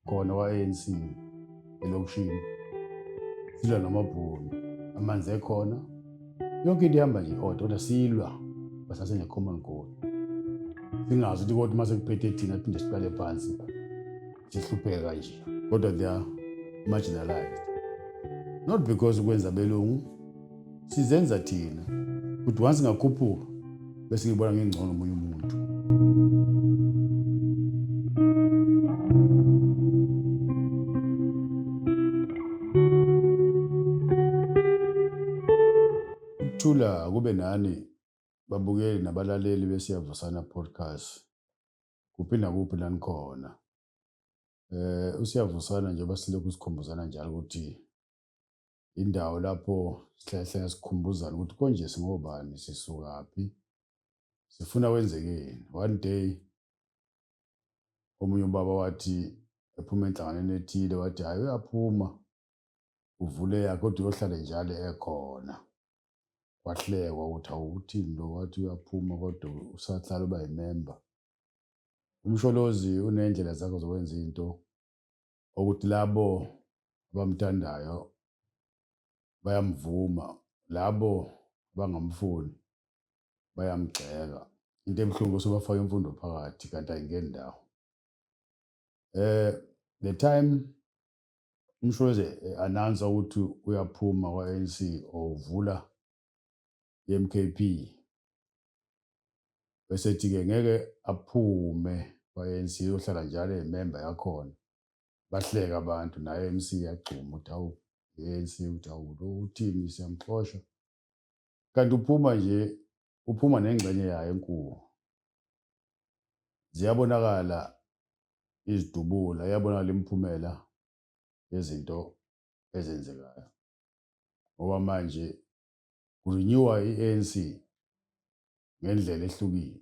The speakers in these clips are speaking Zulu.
khona kwa-ANC elokishini, silwa namabhunu, amanzi ekhona, yonke into ihamba nje odwa, kodwa silwa basasene-common goal. Singazi ukuthi kodwa uma sekuphethe thina phinde siqale phansi sihlupheke kanje, kodwa they are marginalized. Not because ukwenza belungu, sizenza thina ukuthi once ngakhuphuka bese ngibona ngingcono omunye umuntu. Ukuthula kube nani babukeli nabalaleli beSiyavusana podcast. Kuphi nakuphi la nikhona. uSiyavusana njengoba silokhu sikhumbuzana njalo ukuthi indawo lapho sihlale sikhumbuzana ukuthi konje singobani, sisukaphi, sifuna wenzekeni. One day omunye ubaba wathi ephuma enhlanganweni ethile wathi hayi uyaphuma uvule yakhe kodwa uyohlala njalo ekhona. Wahlekwa ukuthi awuthini lo, wathi uyaphuma kodwa usahlala uba yimemba. Umsholozi unendlela zakhe zokwenza into ukuthi labo abamthandayo bayamvuma, labo bangamfuni bayamgxeka. Into ebuhlungu usubafaka imfundo phakathi kanti ayingeni ndawo. The time umsholozi announce ukuthi uyaphuma kwa-ANC or uvula i-MKP, bese ethi-ke ngeke aphume kwa-ANC uyohlala njalo eyimemba yakhona. Bahleka abantu naye i-MC yagcuma ukuthi hawu i-ANC ukuthi hawu lo uthini siyamxosha. Kanti uphuma nje, uphuma nengxenye yayo enkulu. Ziyabonakala izidubula, iyabonakala imiphumela yezinto ezenzekayo. Ngoba manje kurenewa i-ANC ngendlela ehlukile.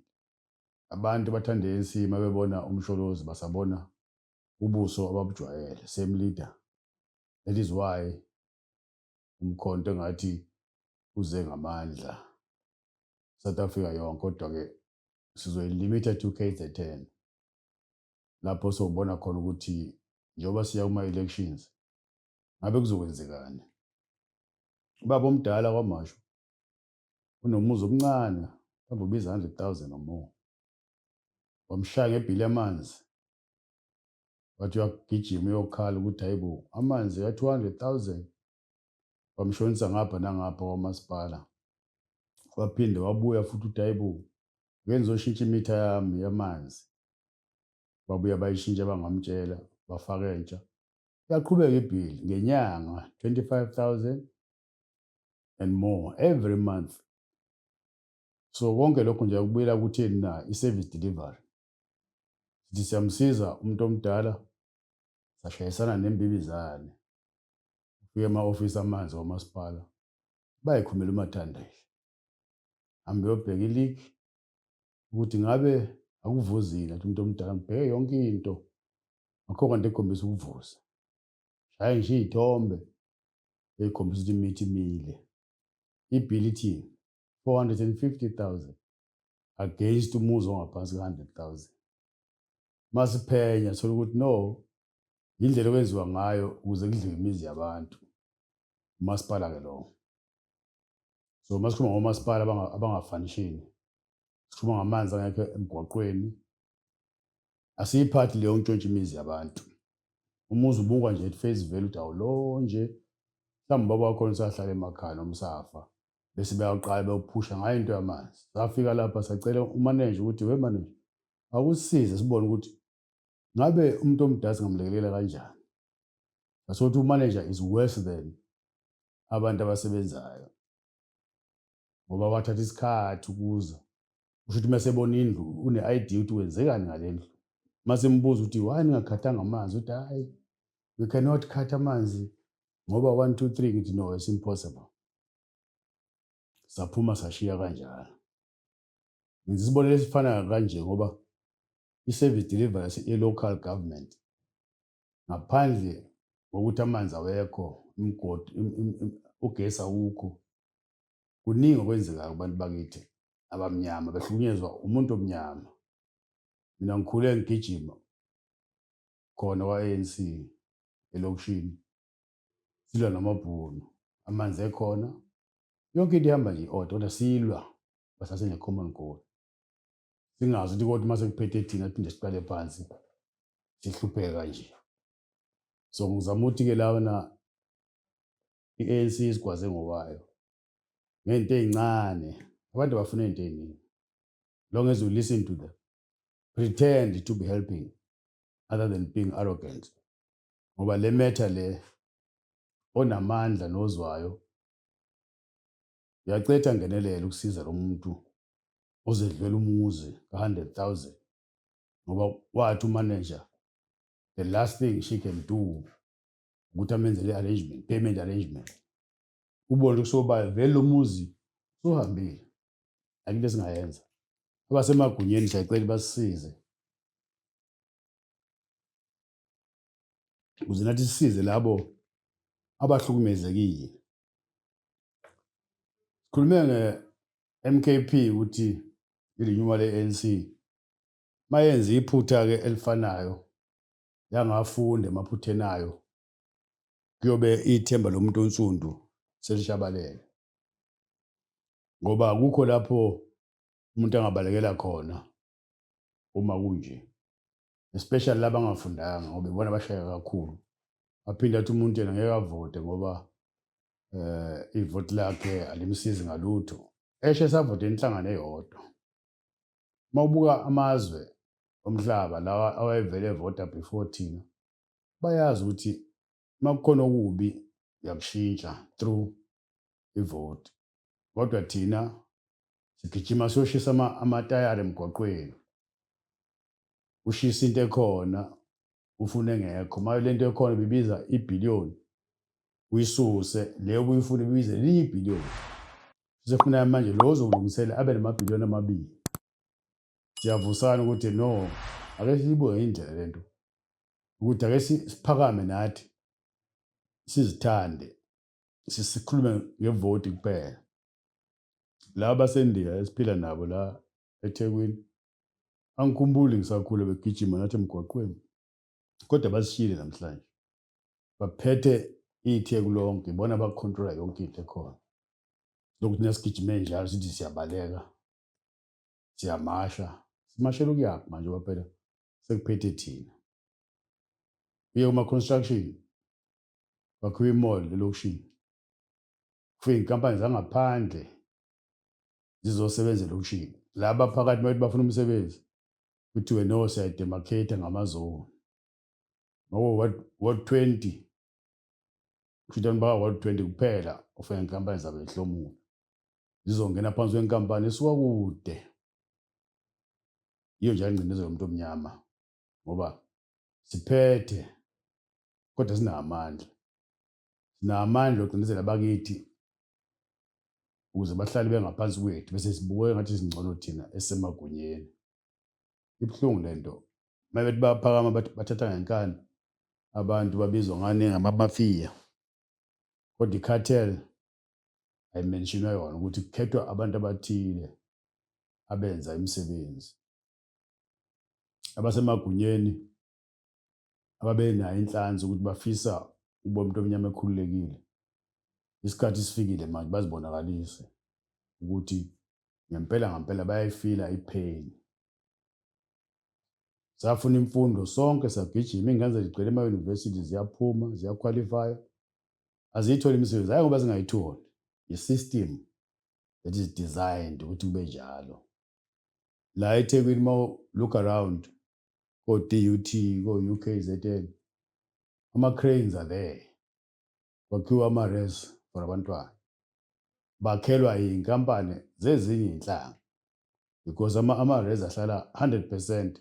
Abantu bathanda i-ANC uma bebona umsholozi basabona ubuso ababujwayele, same leader. That is why umkhonto engathi uze ngamandla South Africa yonke, kodwa-ke sizoyilimita to KZN. Lapho sobona khona ukuthi njengoba siya kuma-elections ngabe kuzokwenzekani. Ubaba omdala kwaMashu unomuzi omncane mhlawumbe ubiza 100,000 or more. Wamshaya ngebhili yamanzi, wathi uyagijima uyokhala ukuthi hayi bo amanzi ka-200,000. Wamshonisa ngapha nangapha kwamasipala. Waphinde wabuya futhi ukuthi hayi bo ngeke ngizoshintsha imitha yami yamanzi. Babuya bayishintsha bangamtshela bafaka entsha. Yaqhubeka ibhili ngenyanga 25,000 and more every month. So konke lokho nje kubuyela kutheni na i-service delivery. Sithi siyamsiza umuntu omdala, sashayisana nembibizane. Ufike ema-ofisi amanzi kwamasipala bayikhumela umathanda nje. Hambe uyobheka iliki ukuthi ngabe akuvuzile athi umuntu omdala ngibheke yonke into ngakho kanti ekhombisa ukuvuza. Shaya ngisho iy'thombe ey'khombisa ukuthi imithi imile. Ibhili ithi 450,000 against umuzi ongaphansi ka-100,000. Masiphenya sithola ukuthi no, indlela okwenziwa ngayo ukuze kudliwe imizi yabantu. Umasipala-ke lowo. So masikhuluma ngomasipala abangafanishini, sikhuluma ngamanzi angekho emgwaqweni, asiyiphathi leyo ntshontsha imizi yabantu. Umuzi ubukwa nje at face value ukuthi awu lo nje mhlawumbe ubaba wakhona usahlala emakhaya noma usafa, bese beyaqala bewuphusha ngayo into yamanzi. Safika lapha sacela umaneja ukuthi we maneja akusisize sibone ukuthi ngabe umuntu omdala singamlekelela kanjani. Sasokuthi umaneja is worse than abantu abasebenzayo ngoba wathatha isikhathi ukuza. Kusho ukuthi mase ebona indlu une-idea ukuthi wenzekani ngale ndlu. Mase mbuza ukuthi why ningakhathanga amanzi, uthi hayi we cannot cut amanzi ngoba 1 2 3. Ngithi no, it's impossible. Saphuma sashiya kanjalo. Ngizisibonelo esifana kanje ngoba i-service delivery ye-local government ngaphandle kokuthi amanzi awekho, imgodi, ugesi awukho, kuningi okwenzekayo kubantu bakithi abamnyama behlukunyezwa umuntu omnyama. Mina ngikhule ngigijima khona kwa-ANC elokishini, silwa namabhunu, amanzi ekhona, yonke into ihamba nje i-order, kodwa silwa basase-common goal. Singazi ukuthi kodwa uma sekuphethe thina phinde siqale phansi sihlupheke kanje. So ngizama ukuthi-ke lana i-ANC isigwaze ngokwayo ngey'nto ey'ncane. Abantu bafuna iy'nto ey'ningi. Long as you listen to them, pretend to be helping other than being arrogant. Ngoba le matter le onamandla nozwayo uyacetha ngenelela ukusiza lo muntu ozedlwela umuzi ka-100,000 ngoba wathi umanager the last thing she can do ukuthi amenzele arrangement, payment arrangement. Ubone kusobala vele lo muzi usuhambile. Akuyinto esingayenza. Abasemagunyeni siyacela basisize ukuze nathi sisize labo abahlukumezekile. Sikhulume nge-MKP ukuthi ilinyuma le-ANC mayenza iphutha-ke elifanayo yangafunda emaphuthenayo kuyobe ithemba lomuntu onsundu selishabalele. Ngoba akukho lapho umuntu angabalekela khona uma kunje, especially laba angafundanga ngoba ibona abashaya kakhulu. Aphinde athi umuntu yena ngeke avote ngoba ivoti lakhe alimsizi ngalutho. Eshe esavote inhlangano eyodwa. Mawubuka amazwe omhlaba lawa awayevele evota before thina, bayazi ukuthi makukhona okubi yakushintsha through ivoti. Kodwa thina sigijima siyoshisa amatayari emgwaqweni. Ushisa into ekhona ufune engekho. Maye lento ekhona bibiza ibhiliyoni uyisuse leyo ubuyifuna ibize elinye ibhiliyoni. Sifuna manje lo ozolungisela abe namabhiliyoni amabili. Siyavusana ukuthi no, ake siyibuke indlela lento ukuthi ake siphakame nathi sizithande sikhulume ngevoti kuphela. Laba baseNdiya esiphila nabo la eThekwini angikhumbuli ngisakhula begijima nathi emgwaqweni, kodwa basishiyile namhlanje. Baphethe itheku lonke, ibona abakhontrola yonke into ekhona. Lokuthi nesigijime njalo sithi siyabaleka, siyamasha. Simashela ukuyaphi manje ngoba phela sekuphethe thina. Uye kuma-construction, kwakhiwa i-mall elokishini. Kufika iy'nkampani zangaphandle zizosebenza elokishini. Laba phakathi bathi bafuna umsebenzi kuthiwe no, siyayidemarcate ngamazone. Ngoko Ward 20, kusho ukuthi baka-Ward 20 kuphela ufika iy'nkampani zabo zihlomula. Zizongena phansi kwenkampani esuka kude. Iyo njalo ingcindezelo yomuntu omnyama ngoba siphethe kodwa sinamandla. Sinamandla ocindezela abakithi ukuze bahlale bengaphansi kwethu bese sibukeka ngathi singcono thina esemagunyeni. Ibuhlungu lento. Mabethi bayaphakama bathatha ngenkani abantu babizwa ngani ngama-mafia. Kodwa i-cartel ayimentionwa yona ukuthi kukhethwa abantu abathile abenza imisebenzi. Abasemagunyeni ababenayo inhlanhla ukuthi bafisa ukubona umuntu omnyama ekhululekile. Isikhathi sifikile manje bazibonakalise ukuthi ngempela bayayifila i-pain. Safuna imfundo sonke sagijima, iy'ngane zethu zigcwele ema-university ziyaphuma, ziyakhwalifaya. Aziyitholi imisebenzi, hhayi ngoba zingayitholi. I-system that is designed ukuthi kube njalo. La eThekwini look around ko-DUT, ko-UKZN, ama-cranes are there. Kwakhiwa ama-res for abantwana. Bakhelwa iy'nkampani zezinye iy'nhlanga because ama-res ahlala 100%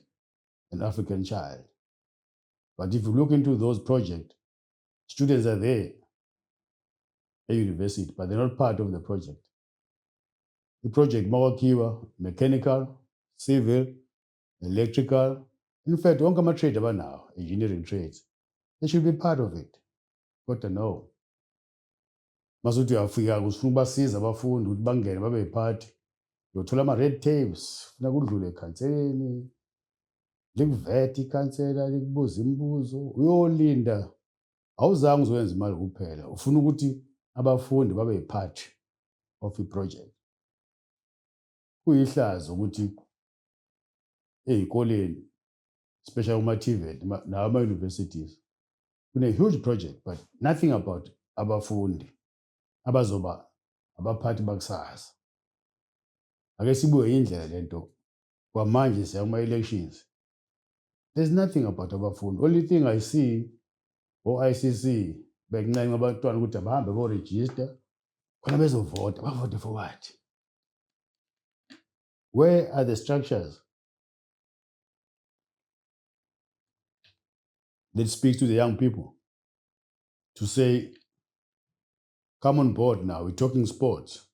an African child. But if you look into those projects, students are there at university, but they're not part of the project. The project mawakhiwa mechanical, civil, electrical, in fact, wonke ama-trade abanawo, engineering trades, they should be part of it. Kodwa no. Masuthi uyafika ufuna ukubasiza abafundi ukuthi bangene babe yiphathi. Uyothola ama-red tapes, funa kudlule ekhanseleni. likuvethe ikhansela likubuza imibuzo uyolinda awuzange uzoyenza imali kuphela ufuna ukuthi abafundi babe yipart of i-project kuyihlazo ukuthi ey'koleni especially kuma-TVET nama-universities kune-huge project but nothing about abafundi abazoba abaphathi bakusasa. Ake sibuye indlela lento kwamanje siya kuma-elections. There's nothing about abafundi. Only thing I see o-ICC bekuncenga abantwana ukuthi abahambe bo-register khona bezovota. Bavote for what? Where are the structures that speak to the young people to say, come on board now, we're talking sports,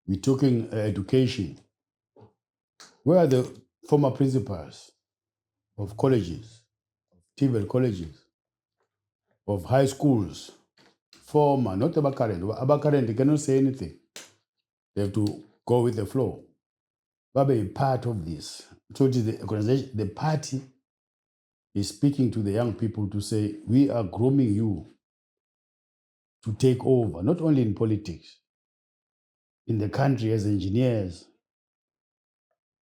we're talking education. Where are the former principals of colleges, TVET colleges, of high schools, former, not about current. About current, they cannot say anything. They have to go with the flow. But be part of this. So it is the organization, the party is speaking to the young people to say, we are grooming you to take over, not only in politics, in the country as engineers,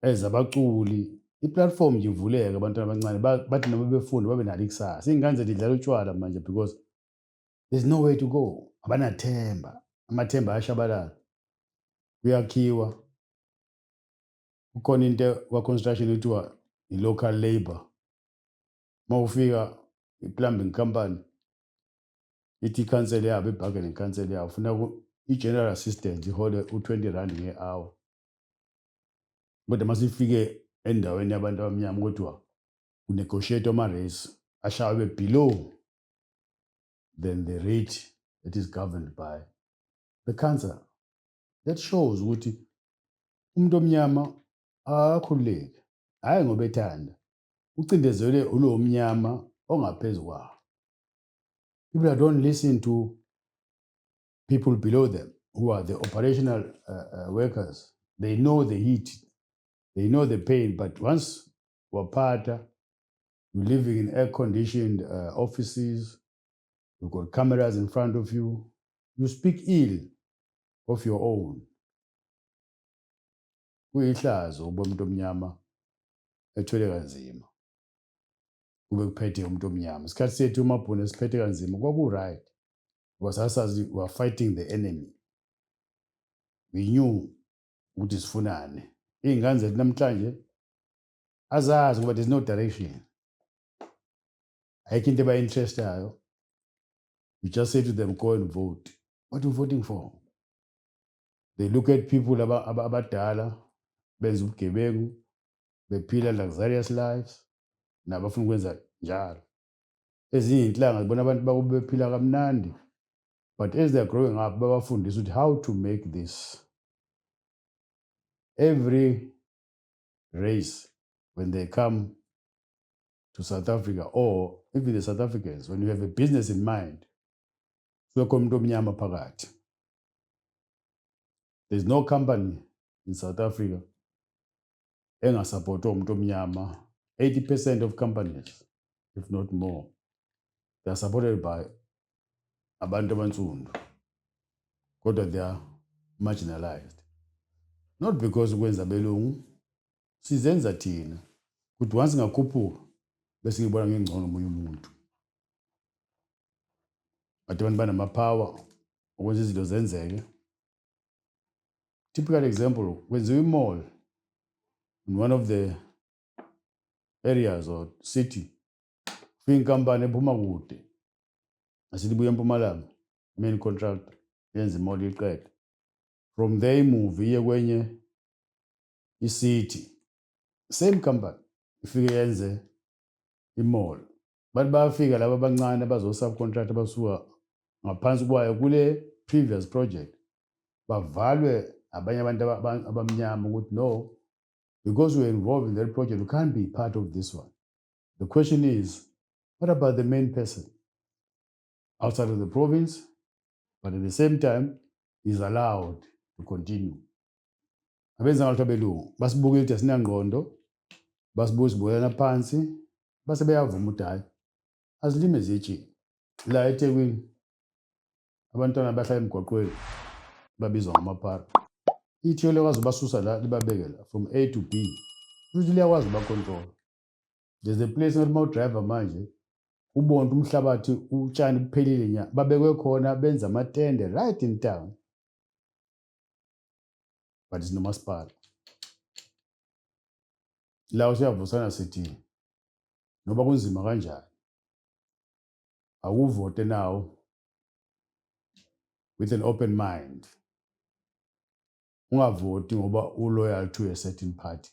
as abaculi. I-platform nje ivuleke abantwana abancane bathi noma befunda babe nalo ikusasa. Iy'ngane zethu idlala utshwala manje because there's no way to go. Abanathemba. Amathemba ayashabalala. Kuyakhiwa. Kukhona into kwa-construction ethiwa i-local labor. Uma ufika i-plumbing company ithi ikhansela yabo ibhagene ikhansela yabo ufuna i-general assistant ihole u-20 rand nge-hour. Kodwa masifike endaweni yabantu abamnyama kodwa unegotiate ama-race ashawe below than the rate that is governed by the council. That shows ukuthi umuntu omnyama akakhululeki. Hhayi ngoba ethanda. Ucindezelwe ulo mnyama ongaphezu kwawo. People that don't listen to people below them who are the operational workers. They know the heat. They know the pain. But once wapata, you're living in air-conditioned offices, you've got cameras in front of you, you speak ill of your own. Kuyihlazo ukuba umuntu omnyama ethwele kanzima. Kube kuphethe umuntu omnyama. Isikhathi sethu uMabhunu esiphethe kanzima kwaku-right. Ngoba sasazi we are fighting the enemy. We knew ukuthi sifunane. Iy'ngane zethu namhlanje azazi ngoba there's no direction. Ayikho into eba-interestayo. You just say to them, go and vote. What are you voting for? They look at people abadala benza ubugebengu bephila luxurious lives nabafuna ukwenza njalo. Ezinye iy'nhlanga zibona abantu bakubo bephila kamnandi. But as they're growing up, babafundisa ukuthi how to make this. Every race, when they come to South Africa, or even the South Africans, when you have a business in mind, there's no company in South Africa engasapota umuntu omnyama. 80% of companies, if not more, they are supported by abantu abansundu. Kodwa they are marginalized. Not because ukwenza belungu, sizenza thina. Ukuthi once ngakhuphuka bese ngibona ngengcono omunye umuntu. But abantu banamapower ukwenza izinto zenzeke. Typical example, kwenziwa i-mall in one of the areas or city. Kufika inkampani ephuma kude. Asithi ibuya eMpumalanga, main contractor, yenza i-mall iqede. From there imove iye kwenye i-city. Same company ifike yenze i-mall. Bathi bayafika laba abancane abazo-subcontract abasuka ngaphansi kwayo kule previous project. Bavalwe abanye abantu abamnyama ukuthi no, because we're involved in that project, you can't be part of this one. The question is, what about the main person outside of the province, but at the same time, is allowed to continue? Abenza ngalokho abelungu basibukile ukuthi asinangqondo, basibuza sibuyelana phansi base beyavuma ukuthi hhayi asilime ezitshini. La eThekwini abantwana bahlala emgwaqweni babizwa ngamapara. Ithiyo liyakwazi ubasusa la libabeke la from A to B. Futhi liyakwazi uba-control. There's a place ngathi uma udrayiva manje ubone ukuthi umhlabathi utshani buphelile nya babekwe khona benza amatende right in town. But it's nomasipala. La usiyavusana sithi noba kunzima kanjani akuvote now with an open mind. Ungavoti ngoba uloyal to a certain party.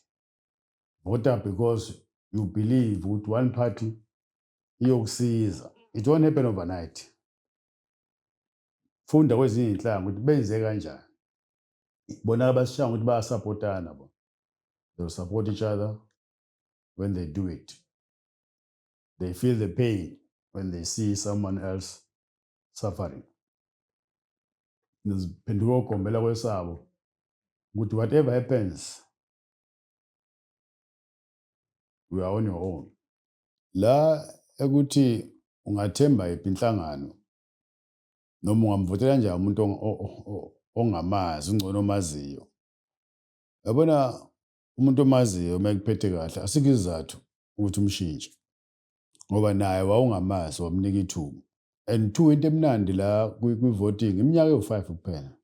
Vota because you believe with one party iyokusiza. It won't happen overnight. Funda kwezinye inhlanga ukuthi benze kanjani. Bona abasishaya ukuthi bayasupportana bo. They'll support each other when they do it. They feel the pain when they see someone else suffering. Phenduka ukhombela kwesabo ukuthi whatever happens we are on your own. La ekuthi ungathemba yiphi inhlangano noma ungamvotela nje umuntu ongamazi ungcono omaziyo. Yabona umuntu omaziyo uma ekuphethe kahle asikho isizathu ukuthi umshintshe ngoba naye wawungamazi wamnika ithuba. And two, into emnandi la kwi-voting iminyaka ewu-5 kuphela.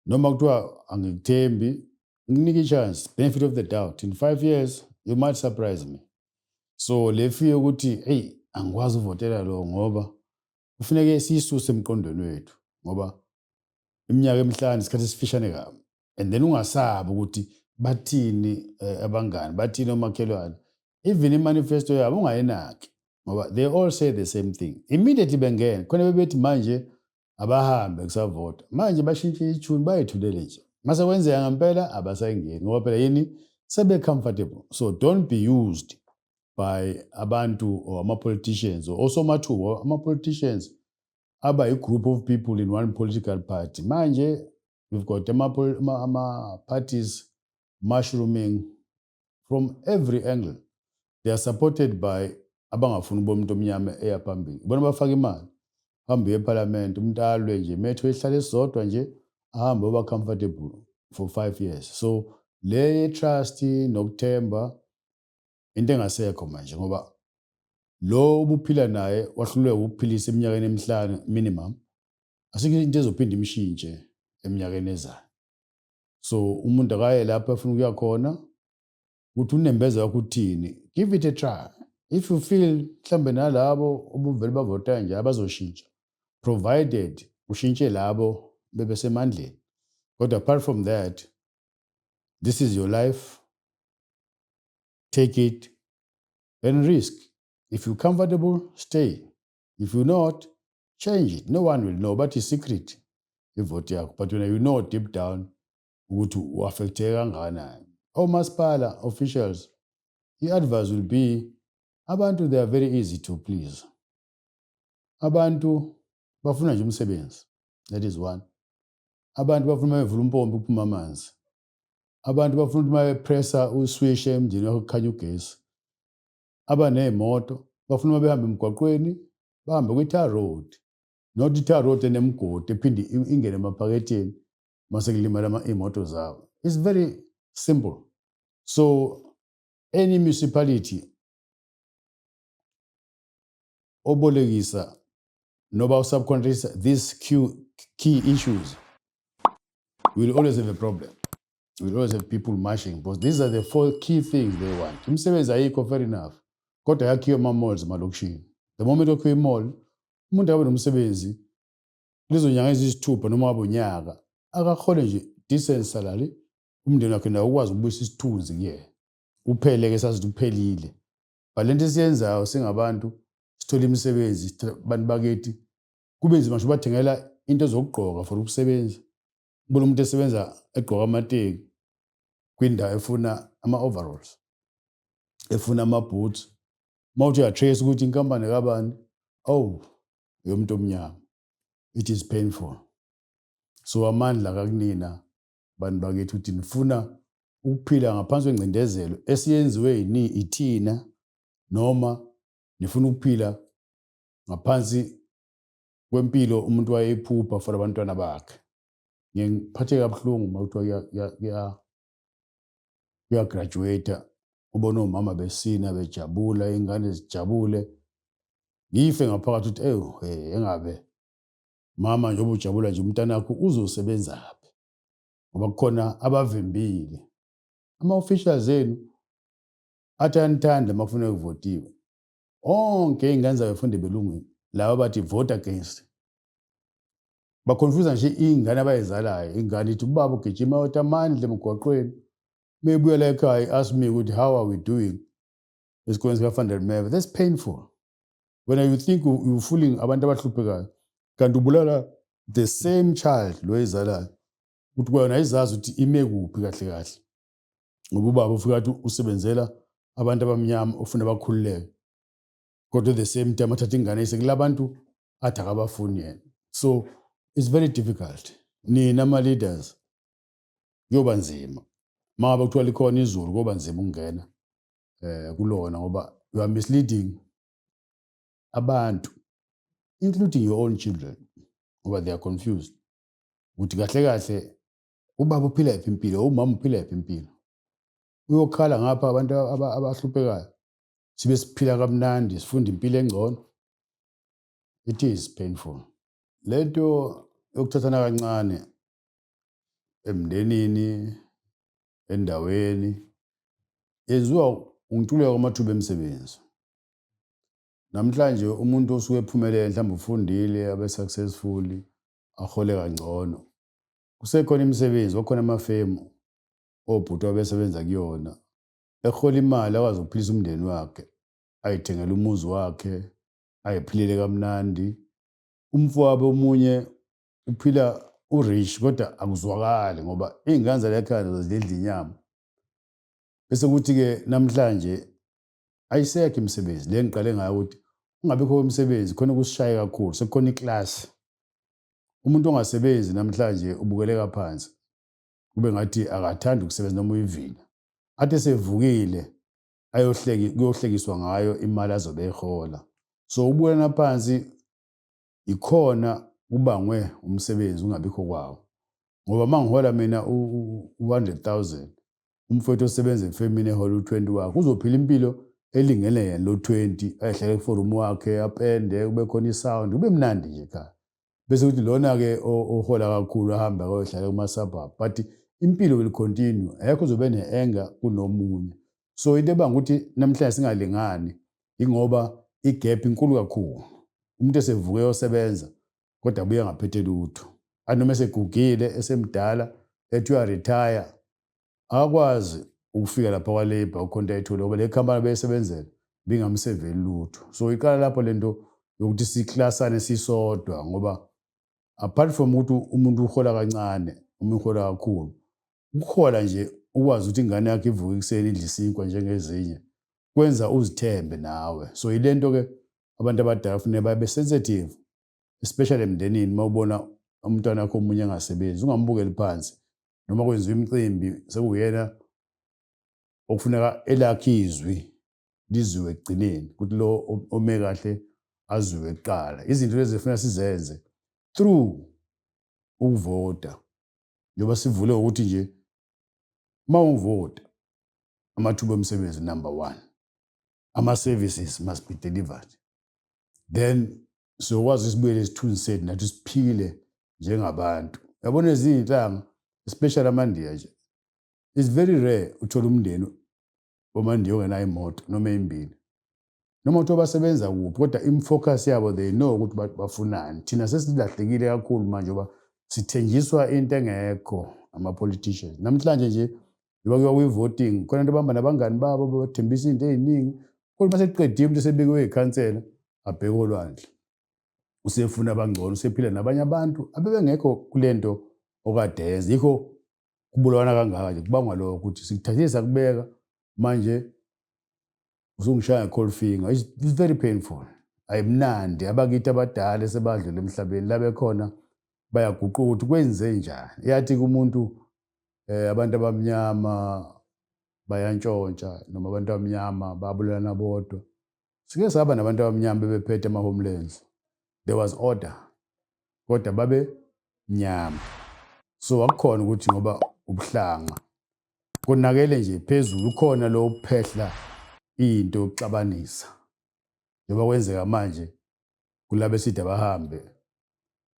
Noma kuthiwa angikuthembi nginika i-chance, benefit of the doubt. In 5 years you might surprise me. So le fear ukuthi hey angikwazi uvotela lo ngoba kufuneke siyisuse emqondweni wethu ngoba iminyaka emihlanu isikhathi esifishane kabi. And then ungasabi ukuthi bathini abangani bathini omakhelwane. Even imanifesto yabo ungayinaki ngoba they all say the same thing. Immediately bengena khona bebethi manje abahambe kusavota. Manje bashintshe ithuni bayethulele nje. Mase kwenzeka ngempela abasayingeni ngoba phela yini sebe comfortable. So don't be used by abantu or ama-politicians or also mathuba ama-politicians aba a group of people in one political party. Manje we've got parties mushrooming from every angle. They are supported by abangafuni bomuntu omnyama eyaphambili. Bona bafaka imali. Hambe eParliament umuntu alwe nje metho ihlale esodwa nje ahambe oba comfortable for 5 years. So le trust nokuthemba into engasekho manje ngoba lo ubuphila naye wahlulwe ukuphilisa eminyakeni emihlanu minimum. Asikho into ezophinda imshintshe eminyakeni ezayo. So umuntu akaye lapha afuna ukuya khona ukuthi unembeza ukuthini, give it a try. If you feel mhlambe nalabo obuvele bavota nje abazoshintsha, provided ushintshe labo bebesemandleni. But apart from that, this is your life. Take it and risk. If you're comfortable, stay. If you're not, change it. No one will know, but it's secret. Vote yakho. But when you know deep down ukuthi uaffecteka kangakanani. Omasipala officials, the advice will be abantu they are very easy to please. Abantu bafuna nje umsebenzi. That is one. Abantu bafuna bevula umpompi uphuma amanzi. Abantu bafuna ukuthi bayepressa uswish emndini wakho kukhanya ugesi. Abanemoto bafuna behambe emgwaqweni bahambe kwi-tar road. Not i-tar road enemgodi ephinde ingene emaphaketheni mase kulimala imoto zabo. It's very simple. So any municipality obolekisa noba subcontractor these key issues will always have a problem. We'll always have people marching because these are the 4 key things they want. Umsebenzi ayikho fair enough. Kodwa yakhiwe ama-malls emalokishini. The moment okhiwe i-mall, umuntu abe nomsebenzi lezo nyanga eziyisithupha noma wabe unyaka akakhole nje decent salary, umndeni wakhe nawo ukwazi ukubuyisa isithunzi kuyena. Uphele-ke sazithi uphelile. But lento esiyenzayo singabantu sithola imisebenzi abantu bakithi kube nzima nje bathengela into zokugqoka for ukusebenza. Ubona umuntu esebenza egqoka amateki kwindawo efuna ama-overalls, efuna ama-boots. Mawuthi uyatrace ukuthi inkampani kabani, oh, yomuntu omnyama. It is painful. So amandla kakunina bantu bakithi ukuthi nifuna ukuphila ngaphansi kwengcindezelo esiyenziwe ithina noma nifuna ukuphila ngaphansi kwempilo umuntu wayeyiphupha for abantwana bakhe. Ngiphatheka kabuhlungu uma kuthiwa kuyagraduate ubone omama besina bejabula, iy'ngane zijabule. Ngife ngaphakathi ukuthi engabe mama njengoba ujabula nje umntanakho uzosebenzaphi ngoba kukhona abavimbile. Ama-officials enu athi ayanithanda uma kufuneka kuvotiwe. Onke iy'ngane zabefunda ebelungwini laba bathi vote against. Bakhonfuza nje iy'ngane abay'zalayo. Ingane ithi ubaba ugijima yodwa amandla emgwaqweni. Mebuyela ekhaya ask me ukuthi how are we doing esikoleni sika-Van der Merwe. That's painful. When you think you're fooling abantu abahluphekayo kanti ubulala the same child lo ezalayo ukuthi kwena ayizazi ukuthi ime kuphi kahle kahle ngoba ubaba ufika athi usebenzela abantu abamnyama ufuna bakhululeke kodwa at the same time athatha ingane sekulabantu athi akabafuni yena. So it's very difficult. Nina ama-leaders kuyoba nzima uma ngabe kuthiwa likhona izulu kuyoba nzima ukungena kulona ngoba you are misleading abantu, including your own children, ngoba they are confused ukuthi kahle kahle ubaba uphila yaphi impilo, umama uphila yaphi impilo. Uyokhala ngapha abantu abahluphekayo sibe siphila kamnandi sifunda impilo engcono. It is painful. Lento yokuthathana kancane emndenini, endaweni yenziwa ukuntuleka kwamathuba emisebenzi. Namhlanje umuntu osuke ephumelele mhlawumbe ufundile abe successful ahole kangcono. Kusekhona imisebenzi wakhona amafemu obhuti wabesebenza kuyona. Ehola imali akwazi ukuphilisa umndeni wakhe, ayithengele umuzi wakhe, ayiphilile kamnandi. Umfowabo omunye uphila u-rich kodwa akuzwakali ngoba iy'ngane zalayikhaya zidla inyama. Bese kuthi-ke namhlanje ayisekho imisebenzi le engiqale ngayo ukuthi ungabikho kwemisebenzi khona kusishaye kakhulu sekukhona iklasi. Umuntu ongasebenzi namhlanje ubukeleka phansi kube ngathi akathandi ukusebenza noma uyivila. Athi esevukile kuyohlekiswa ngayo imali azobe eyihola. So ubukela phansi ikhona kubangwe umsebenzi ungabikho kwawo. Ngoba uma ngihola mina u-100,000 umfowethu osebenza efemini ehola u-20 wakhe uzophila impilo elingene yena lo 20 ayehlele kuforumu wakhe apende kube khona isound kube mnandi nje ekhaya. Bese kuthi lona-ke ohola kakhulu ahamba ayohlala kuma-suburb but impilo will continue. Ayekho uzobe ne-anger kunomunye. So into ebanga ukuthi namhlanje singalingani ingoba igap inkulu kakhulu. Umuntu esevuke eyosebenza kodwa abuye ngaphethe lutho. Anoma esegugile esemdala ethi uyaretire akakwazi ukufika lapha kwa-Labour ukhonto ayithole ngoba le khampani beyisebenzela bingamseveli lutho. So iqala lapho lento yokuthi siklasane sisodwa ngoba apart from ukuthi umuntu uhola kancane uma uhola kakhulu, ukuhola nje ukwazi ukuthi ingane yakhe ivuke ekuseni idle isinkwa njengezinye kwenza uzithembe nawe. So ile nto-ke abantu abadala kufanele babe sensitive especially emndenini uma ubona umntwana wakho omunye engasebenzi ungambukeli phansi noma kwenziwa imicimbi sekuyena okufuneka elakhe izwi lizwiwe ekugcineni ukuthi lo ome kahle azwiwe kuqala. Izinto lezi zifuna sizenze through ukuvota njengoba sivule ukuthi nje uma uvota amathuba omsebenzi number 1, ama-services must be delivered, then siyokwazi sibuyele isithunzi sethu nathi siphile njengabantu. Yabona ezinye iy'nhlanga especially amaNdiya nje it's very rare uthola umndeni wamaNdiya ongenayo imoto noma ezimbili noma kuthiwa basebenza kuphi kodwa im-focus yabo they know ukuthi bafunani. Thina sesilahlekile kakhulu manje ngoba sithenjiswa into engekho ama-politicians. Namhlanje nje njengoba kuyiwa kwi-voting khona abantu abahamba nabangani babo bathembisa izinto ey'ningi kodwa uma sekuqediwe umuntu esebekiwe ikhansela abheke olwandle. Usefuna abangcono usephila nabanye abantu abebengekho kule nto okade yenza. Yikho kubulawana kangaka nje kubangwa lokho ukuthi sikuthathile sakubeka manje usungishaya nge-cold finger. It's very painful. Ayimnandi. Abakithi abadala esebadlula emhlabeni la bekhona bayaguquka ukuthi kwenze njani. Yathi kumuntu abantu abamnyama bayantshontsha noma abantu abamnyama babulelana bodwa. Sike saba nabantu abamnyama bebephethe ama-homelands. There was order, kodwa babe mnyama. So akukhona ukuthi ngoba ubuhlanga konakele nje phezulu, ukhona lo uphehla into yokuxabanisa. Njengoba kwenzeka manje kulabo esithi abahambe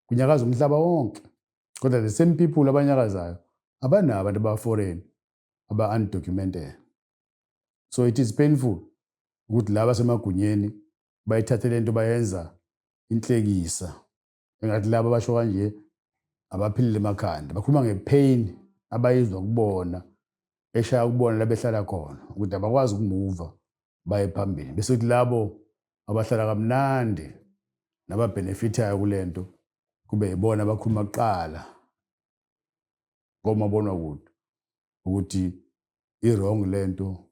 kunyakaza umhlaba wonke, kodwa the same people abanyakazayo abanawo abantu aba-foreign aba-undocumented. So it is painful ukuthi laba basemagunyeni bayithathe le nto bayenza inhlekisa, engathi laba abasho kanje abaphilile emakhanda, bakhuluma ngepain abayizwa kubona, eshaya kubona la behlala khona, ukuthi abakwazi ukumuva baye phambili. Bese kuthi labo abahlala kamnandi nababhenefithayo kule nto kube yibona abakhuluma kuqala komabonakude ukuthi i-wrong le nto,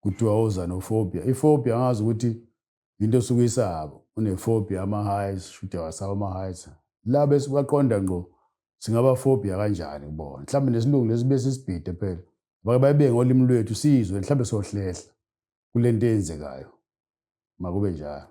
kuthiwa ozanophobia. Iphobia angazi ukuthi into osuke isaba, unephobia ama-heights, shuthi awasaba ama-heights. La bese baqonda ngqo singaba-phobia kanjani kubona. Mhlawumbe nesilungu lesibe sisibhide phela. Bake bayibeke ngolimi lwethu sizwe mhlawumbe sohlehla kule nto eyenzekayo. Makube njalo.